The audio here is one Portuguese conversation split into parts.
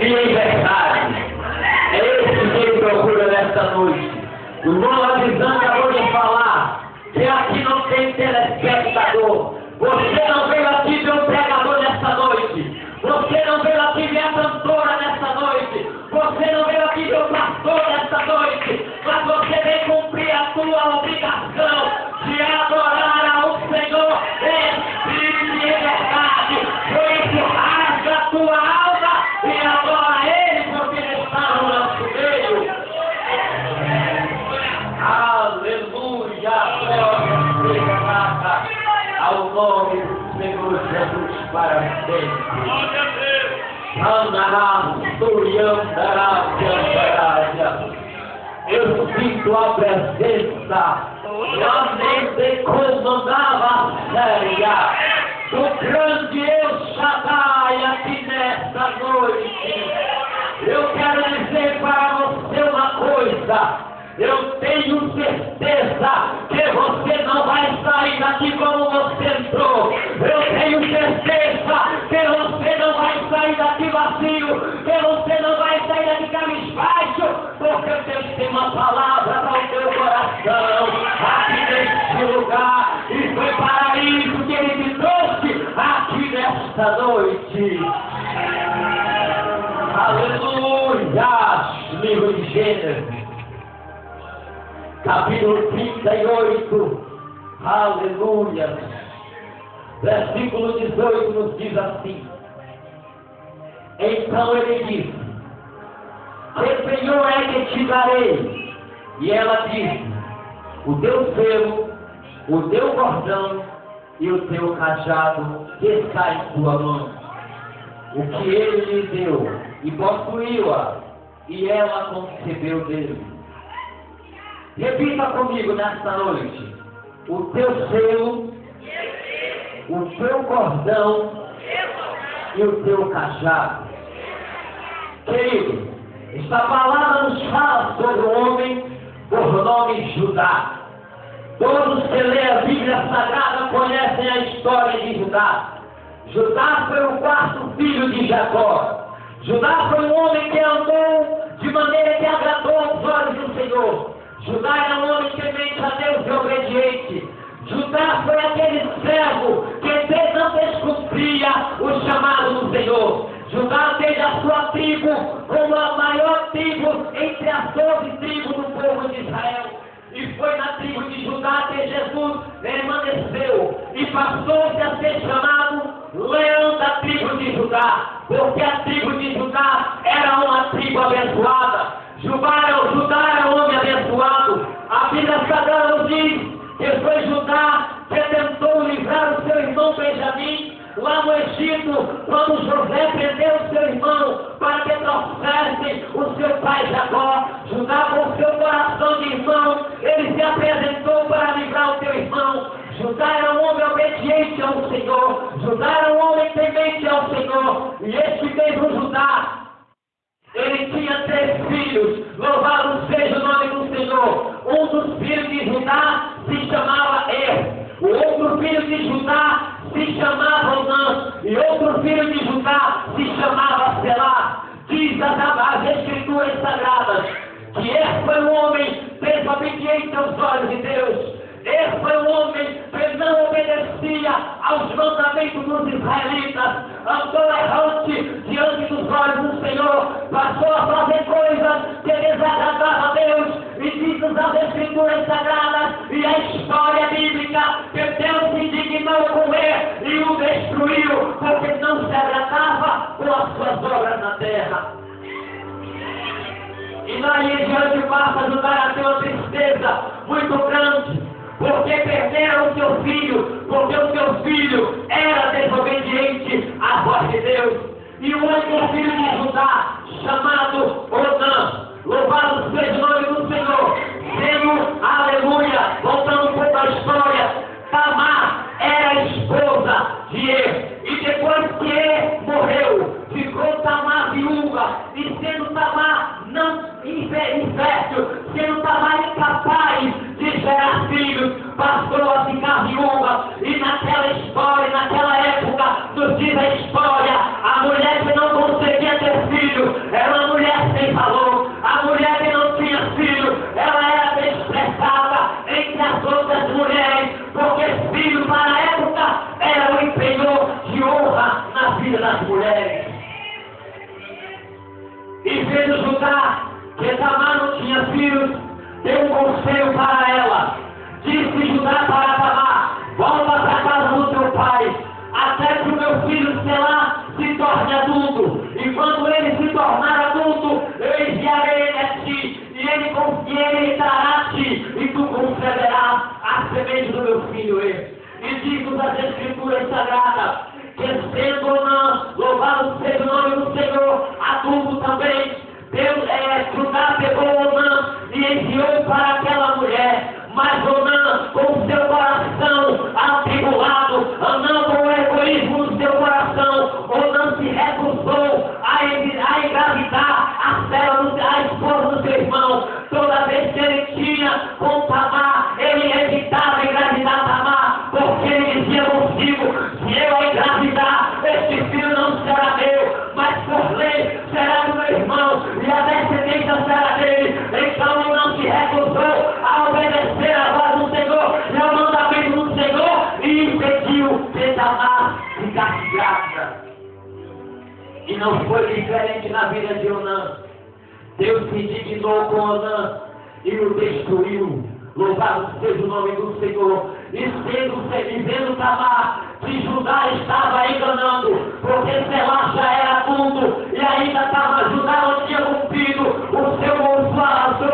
e em verdade. É esse que ele procura nesta noite. O irmão Avisão acabou de falar que aqui não tem telespectador. Você não veio aqui ver um pregador nesta noite. Você não veio aqui ver a cantora nesta noite. Você não veio aqui ver o pastor nesta noite. Mas você veio cumprir a sua obrigação de adorar ao Senhor em espírito e em verdade. Por isso, rasga a tua alma e adora Ele, porque Ele está no nosso meio. Aleluia! Glória seja dada ao nome do Senhor Jesus para sempre. Eu sinto a presença, a mente comandava séria do grande El Shaddai aqui nesta noite. Eu quero dizer para você uma coisa. Eu tenho certeza que você não vai sair daqui como você entrou. Eu tenho certeza que você não vai sair daqui vazio, que você não vai sair daqui cabisbaixo, porque Deus tem uma palavra para o teu coração aqui neste lugar. E foi para isso que Ele me trouxe aqui nesta noite. Aleluia! Livro de Gênesis, capítulo 38, aleluia, versículo 18 nos diz assim: então ele disse, que Senhor é que te darei? E ela disse, o teu selo, o teu cordão e o teu cajado que está em tua mão. O que ele lhe deu, e possuiu-a, e ela concebeu dele. Repita comigo nesta noite: o teu selo, o teu cordão e o teu cajado. Querido, esta palavra nos fala sobre o homem por nome Judá. Todos que lêem a Bíblia Sagrada conhecem a história de Judá. Judá foi o quarto filho de Jacó. Judá foi um homem que andou de maneira que agradou aos olhos do Senhor. Judá era um homem temente a Deus e obediente. Judá foi aquele servo que não descumpria o chamado do Senhor. Judá teve a sua tribo como a maior tribo entre as 12 tribos do povo de Israel. E foi na tribo de Judá que Jesus permaneceu e passou-se a ser chamado Leão da tribo de Judá, porque a tribo de Judá era uma tribo abençoada. Judá era um homem abençoado. A Bíblia Sagrada nos diz que foi Judá que tentou livrar o seu irmão Benjamim lá no Egito, quando José prendeu o seu irmão para que trouxesse o seu pai Jacó. Judá, com o seu coração de irmão, ele se apresentou para livrar o teu irmão. Judá era um homem obediente ao Senhor. Judá era um homem temente ao Senhor. E este mesmo Judá, ele tinha 3 filhos. Louvado seja o nome do Senhor. Um dos filhos de Judá se chamava O outro filho de Judá se chamava Onã. E outro filho de Judá se chamava Selá. Diz as Escrituras Sagradas que esse foi um homem desobediente aos olhos de Deus. Esse foi um homem que não obedecia aos mandamentos dos israelitas, andou errante diante dos olhos do Senhor, passou a fazer coisas que desagradavam a Deus, e diz as Escrituras Sagradas e a história bíblica que Deus se indignou com ele e o destruiu, porque não se agradava com as suas obras na terra. E daí em diante passa a ajudar a ter uma tristeza muito grande, porque perderam o seu filho, porque o seu filho era desobediente à voz de Deus. E o outro filho de Judá, chamado Onã, louvado seja o nome do Senhor, sendo, aleluia, voltando um pouco à história, Tamar era a esposa de Er. E depois que Er morreu, ficou Tamar viúva, e sendo Tamar não infértil, sendo Tamar incapaz de gerar filhos, passou a ficar viúva. E naquela história, naquela época, nos diz a história, a mulher que não conseguia ter filho, Vendo Judá que Tamar não tinha filhos, deu um conselho para ela. Disse Judá para Tamar: volta para a casa do teu pai, até que o meu filho Selá se torne adulto. E quando ele se tornar adulto, eu enviarei ele a ti, e ele trará a ti, e tu concederás a semente do meu filho ele. E diz-nos as Escrituras Sagradas que, sendo Onã, louvado seja o nome do Senhor, adulto também, Judá pegou Onã e enviou para aquela mulher. Mas Onã, com seu coração atribulado, Onã com o egoísmo no seu coração, Onã se recusou a engravidar a esposa do seu irmão. Toda vez que ele tinha com Tamar, ele evitava engravidar Tamar, porque ele dizia consigo: se eu engravidar, este filho não será meu, mas por lei será do meu irmão, e a descendência será dele. Então Onã se recusou a obedecer a voz do Senhor e ao mandamento do Senhor, e impediu que Tamar ficasse grávida. E não foi diferente na vida de Onã. Deus se indignou com Onã e o destruiu. Louvado seja o nome do Senhor. E vendo Tamar que Judá estava enganando, porque Selá já era adulto e ainda Judá não tinha cumprido o seu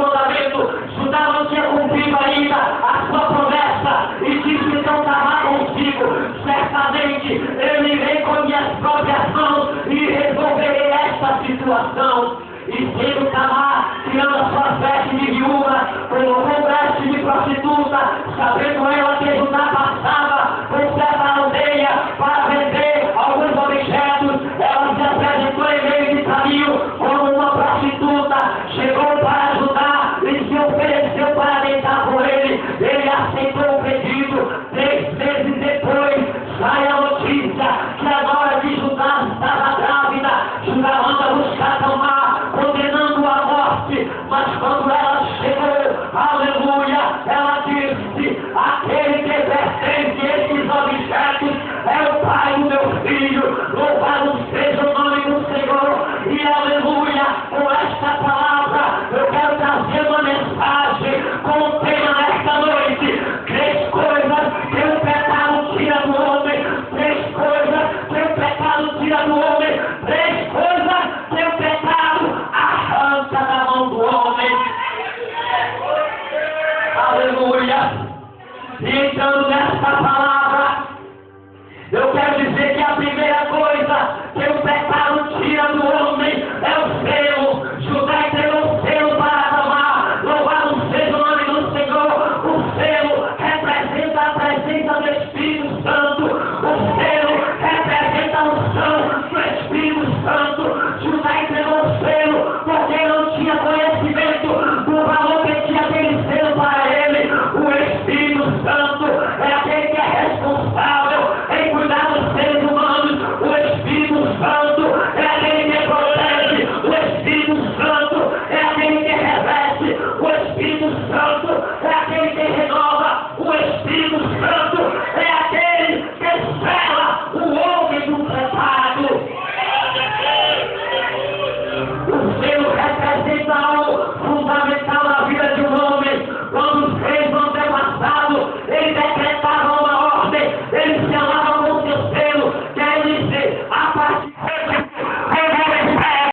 mandamento, Judá não tinha cumprido ainda a sua promessa, e disse então Tamar consigo: certamente eu irei com minhas próprias mãos e resolverei esta situação. E sendo Tamar tirando as suas vestes de viúva, colocou vestes de prostituta, sabendo ela que Judá passava por certa aldeia para vender alguns objetos, ela se apresentou em meio de caminho como uma prostituta, chegou para Judá e se ofereceu para deitar com ele. Ele aceitou o pedido. 3 meses depois sai a notícia que a nora de Judá estava grávida. Judá manda buscar Tamar, condenando a morte, mas quando ela chegou, aleluia, ela disse: aquele que pertence a esses objetos é o pai do meu filho. Louvado seja o nome do Senhor. E aleluia, com esta palavra eu quero trazer uma mensagem com o tema nesta noite: 3 coisas que o pecado tira do homem, 3 coisas que o pecado tira do homem, 3 coisas que o pecado arranca da mão do homem. Aleluia. E entrando nesta palavra,